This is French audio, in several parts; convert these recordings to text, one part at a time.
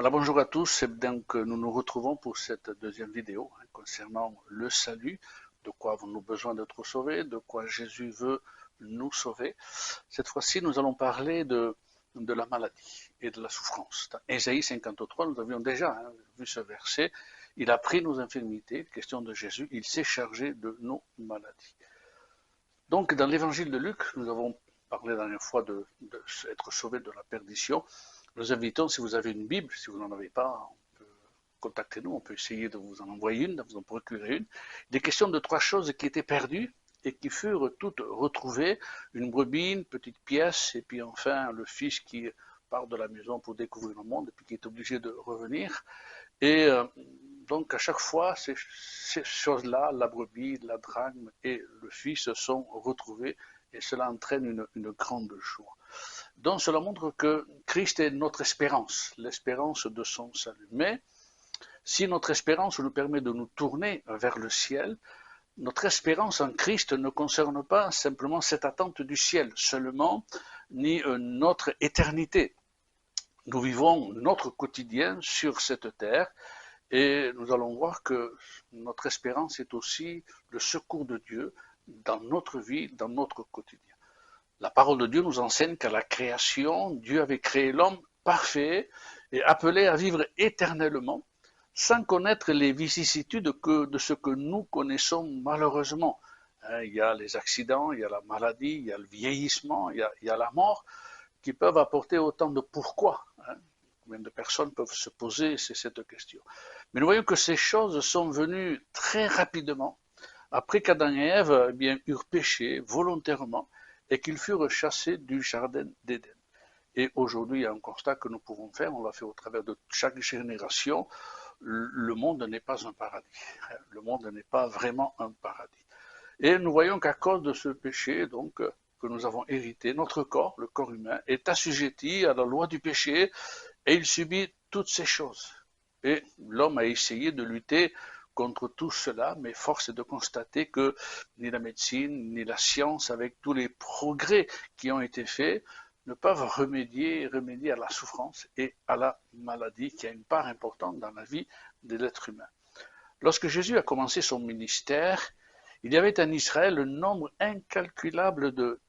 Voilà, bonjour à tous. Et donc, nous nous retrouvons pour cette deuxième vidéo concernant le salut. De quoi avons-nous besoin d'être sauvés? De quoi Jésus veut nous sauver? Cette fois-ci, nous allons parler de la maladie et de la souffrance. Dans Ésaïe 53, nous avions déjà vu ce verset. Il a pris nos infirmités, question de Jésus, il s'est chargé de nos maladies. Donc, dans l'évangile de Luc, nous avons parlé la dernière fois d'être sauvé de la perdition. Nous invitons, si vous avez une Bible, si vous n'en avez pas, contactez-nous, on peut essayer de vous en envoyer une, de vous en procurer une. Il est question de trois choses qui étaient perdues et qui furent toutes retrouvées. Une brebis, une petite pièce, et puis enfin le fils qui part de la maison pour découvrir le monde et puis qui est obligé de revenir. Et donc à chaque fois, ces choses-là, la brebis, la drachme et le fils sont retrouvés et cela entraîne une grande joie. Donc cela montre que Christ est notre espérance, l'espérance de son salut. Mais si notre espérance nous permet de nous tourner vers le ciel, notre espérance en Christ ne concerne pas simplement cette attente du ciel seulement, ni notre éternité. Nous vivons notre quotidien sur cette terre et nous allons voir que notre espérance est aussi le secours de Dieu dans notre vie, dans notre quotidien. La parole de Dieu nous enseigne qu'à la création, Dieu avait créé l'homme parfait et appelé à vivre éternellement, sans connaître les vicissitudes de ce que nous connaissons malheureusement. Il y a les accidents, il y a la maladie, il y a le vieillissement, il y a la mort, qui peuvent apporter autant de pourquoi. Combien de personnes peuvent se poser cette question. Mais nous voyons que ces choses sont venues très rapidement, après qu'Adam et Ève eurent péché volontairement, et qu'ils furent chassés du jardin d'Éden. Et aujourd'hui, il y a un constat que nous pouvons faire, on l'a fait au travers de chaque génération, le monde n'est pas un paradis. Le monde n'est pas vraiment un paradis. Et nous voyons qu'à cause de ce péché, donc, que nous avons hérité, notre corps, le corps humain, est assujetti à la loi du péché et il subit toutes ces choses. Et l'homme a essayé de lutter contre tout cela, mais force est de constater que ni la médecine, ni la science, avec tous les progrès qui ont été faits, ne peuvent remédier à la souffrance et à la maladie qui a une part importante dans la vie de l'être humain. Lorsque Jésus a commencé son ministère, il y avait en Israël un nombre incalculable de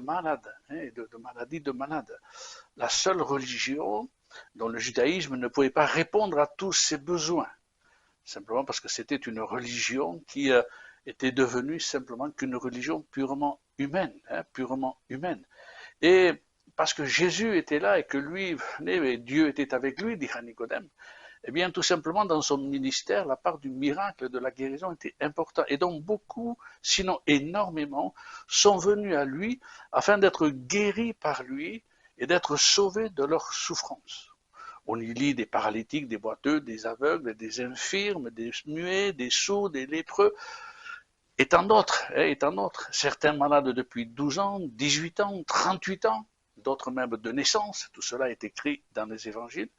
malades, de maladies de malades. La seule religion dont le judaïsme ne pouvait pas répondre à tous ses besoins, simplement parce que c'était une religion qui était devenue simplement qu'une religion purement humaine, purement humaine. Et parce que Jésus était là et que lui venait, et Dieu était avec lui, dit Nicodème, eh bien, tout simplement, dans son ministère, la part du miracle de la guérison était importante. Et donc, beaucoup, sinon énormément, sont venus à lui afin d'être guéris par lui et d'être sauvés de leur souffrance. On y lit des paralytiques, des boiteux, des aveugles, des infirmes, des muets, des sourds, des lépreux, et tant d'autres, et tant d'autres. Certains malades depuis 12 ans, 18 ans, 38 ans, d'autres même de naissance. Tout cela est écrit dans les évangiles.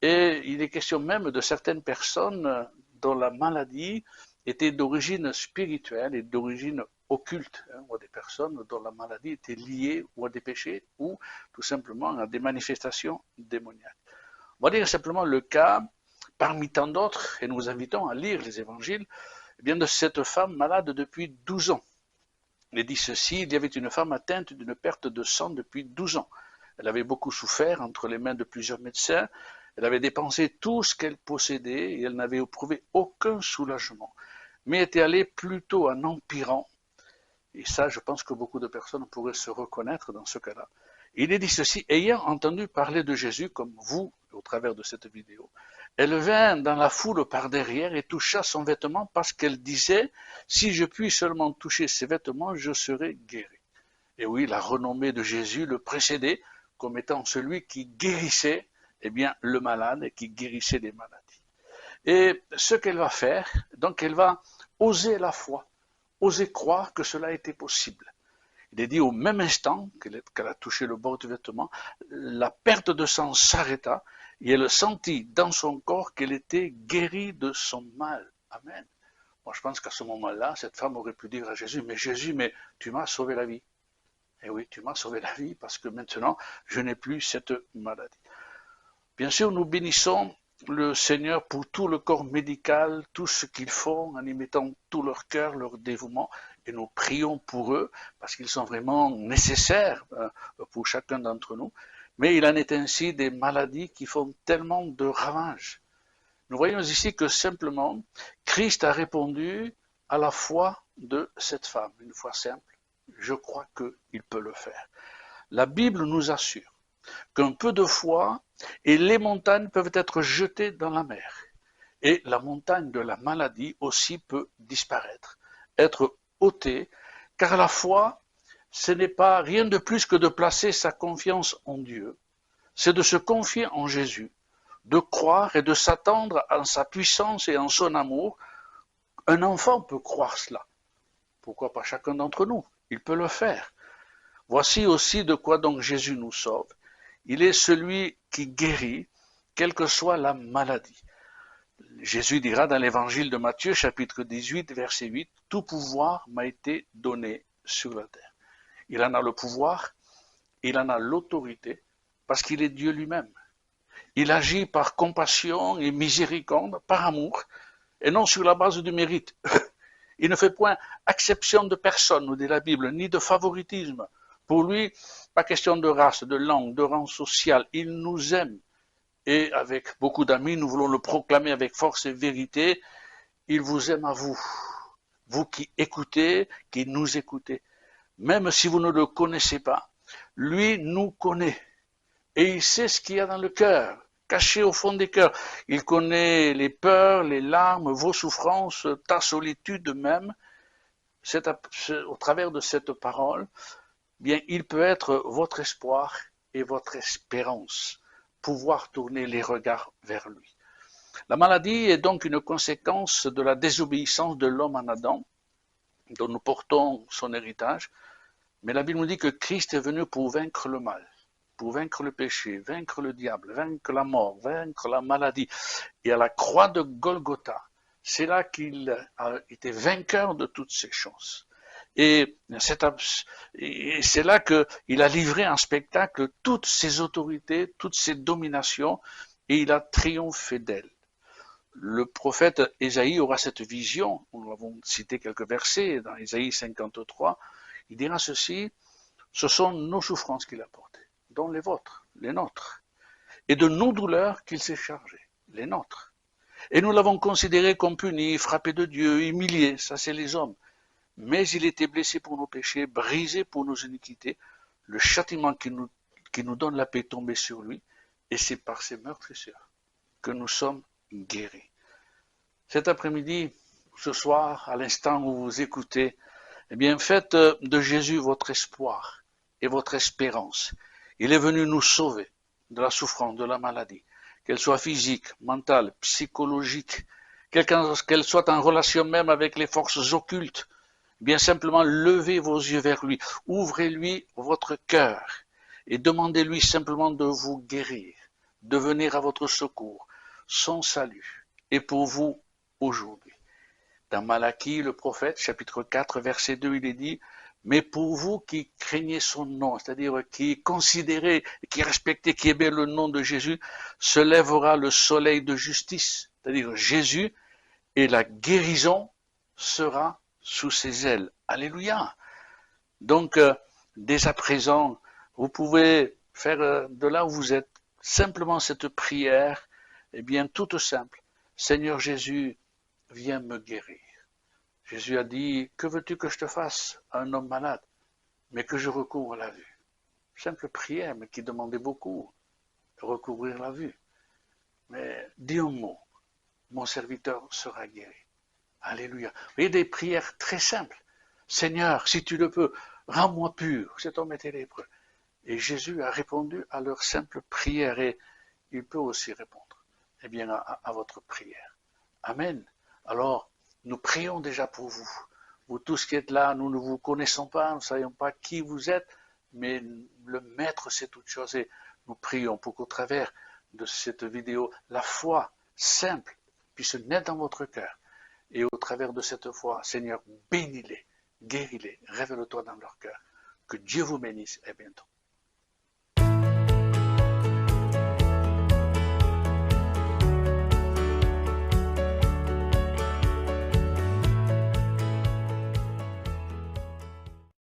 Et il est question même de certaines personnes dont la maladie était d'origine spirituelle et d'origine occulte, ou à des personnes dont la maladie était liée ou à des péchés ou tout simplement à des manifestations démoniaques. On va dire simplement le cas, parmi tant d'autres, et nous vous invitons à lire les évangiles, eh bien de cette femme malade depuis 12 ans. Il dit ceci, il y avait une femme atteinte d'une perte de sang depuis 12 ans. Elle avait beaucoup souffert entre les mains de plusieurs médecins. Elle avait dépensé tout ce qu'elle possédait et elle n'avait éprouvé aucun soulagement, mais était allée plutôt en empirant. Et ça, je pense que beaucoup de personnes pourraient se reconnaître dans ce cas-là. Il est dit ceci, ayant entendu parler de Jésus, comme vous, au travers de cette vidéo, elle vint dans la foule par derrière et toucha son vêtement parce qu'elle disait, si je puis seulement toucher ses vêtements, je serai guéri. Et oui, la renommée de Jésus le précédait comme étant celui qui guérissait eh bien, le malade et qui guérissait les maladies. Et ce qu'elle va faire, donc elle va oser la foi, oser croire que cela était possible. Il est dit au même instant qu'elle a touché le bord du vêtement, la perte de sang s'arrêta et elle sentit dans son corps qu'elle était guérie de son mal. Amen. Moi, je pense qu'à ce moment-là, cette femme aurait pu dire à Jésus, mais tu m'as sauvé la vie. Et oui, tu m'as sauvé la vie parce que maintenant, je n'ai plus cette maladie. Bien sûr, nous bénissons le Seigneur pour tout le corps médical, tout ce qu'ils font, en y mettant tout leur cœur, leur dévouement, et nous prions pour eux, parce qu'ils sont vraiment nécessaires pour chacun d'entre nous. Mais il en est ainsi des maladies qui font tellement de ravages. Nous voyons ici que simplement, Christ a répondu à la foi de cette femme, une foi simple. Je crois qu'il peut le faire. La Bible nous assure qu'un peu de foi et les montagnes peuvent être jetées dans la mer. Et la montagne de la maladie aussi peut disparaître, être ôtée, car la foi, ce n'est pas rien de plus que de placer sa confiance en Dieu. C'est de se confier en Jésus, de croire et de s'attendre en sa puissance et en son amour. Un enfant peut croire cela. Pourquoi pas chacun d'entre nous? Il peut le faire. Voici aussi de quoi donc Jésus nous sauve. Il est celui qui guérit, quelle que soit la maladie. Jésus dira dans l'évangile de Matthieu, chapitre 18, verset 8, « Tout pouvoir m'a été donné sur la terre. » Il en a le pouvoir, il en a l'autorité, parce qu'il est Dieu lui-même. Il agit par compassion et miséricorde, par amour, et non sur la base du mérite. Il ne fait point exception de personne, nous dit la Bible, ni de favoritisme. Pour lui, pas question de race, de langue, de rang social. Il nous aime. Et avec beaucoup d'amis, nous voulons le proclamer avec force et vérité. Il vous aime à vous. Vous qui écoutez, qui nous écoutez. Même si vous ne le connaissez pas, lui nous connaît. Et il sait ce qu'il y a dans le cœur, caché au fond des cœurs. Il connaît les peurs, les larmes, vos souffrances, ta solitude même. Au travers de cette parole, bien, il peut être votre espoir et votre espérance, pouvoir tourner les regards vers lui. La maladie est donc une conséquence de la désobéissance de l'homme en Adam, dont nous portons son héritage, mais la Bible nous dit que Christ est venu pour vaincre le mal, pour vaincre le péché, vaincre le diable, vaincre la mort, vaincre la maladie. Et à la croix de Golgotha, c'est là qu'il a été vainqueur de toutes ces choses. Et c'est là qu'il a livré en spectacle toutes ses autorités, toutes ses dominations, et il a triomphé d'elles. Le prophète Ésaïe aura cette vision, nous avons cité quelques versets dans Ésaïe 53, il dira ceci, ce sont nos souffrances qu'il a portées, dont les vôtres, les nôtres, et de nos douleurs qu'il s'est chargé, les nôtres. Et nous l'avons considéré comme puni, frappé de Dieu, humilié, ça c'est les hommes. Mais il était blessé pour nos péchés, brisé pour nos iniquités, le châtiment qui nous donne la paix est tombé sur lui, et c'est par ses meurtrissures que nous sommes guéris. Cet après-midi, ce soir, à l'instant où vous écoutez, eh bien, faites de Jésus votre espoir et votre espérance. Il est venu nous sauver de la souffrance, de la maladie, qu'elle soit physique, mentale, psychologique, qu'elle soit en relation même avec les forces occultes. Bien simplement, levez vos yeux vers lui, ouvrez-lui votre cœur et demandez-lui simplement de vous guérir, de venir à votre secours. Son salut est pour vous aujourd'hui. Dans Malachie, le prophète, chapitre 4, verset 2, il est dit, mais pour vous qui craignez son nom, c'est-à-dire qui considérez, qui respectez, qui aimez le nom de Jésus, se lèvera le soleil de justice, c'est-à-dire Jésus, et la guérison sera sous ses ailes. Alléluia. Donc, dès à présent, vous pouvez faire de là où vous êtes simplement cette prière, eh bien, toute simple. Seigneur Jésus, viens me guérir. Jésus a dit, que veux-tu que je te fasse à un homme malade, mais que je recouvre la vue. Simple prière, mais qui demandait beaucoup, de recouvrir la vue. Mais dis un mot, mon serviteur sera guéri. Alléluia. Vous voyez des prières très simples. Seigneur, si tu le peux, rends-moi pur. Cet homme était lépreux. Et Jésus a répondu à leur simple prière et il peut aussi répondre eh bien, à votre prière. Amen. Alors, nous prions déjà pour vous. Vous tous qui êtes là, nous ne vous connaissons pas, nous ne savons pas qui vous êtes, mais le Maître sait toutes choses et nous prions pour qu'au travers de cette vidéo, la foi simple puisse naître dans votre cœur. Et au travers de cette foi, Seigneur, bénis-les, guéris-les, révèle-toi dans leur cœur. Que Dieu vous bénisse et bientôt.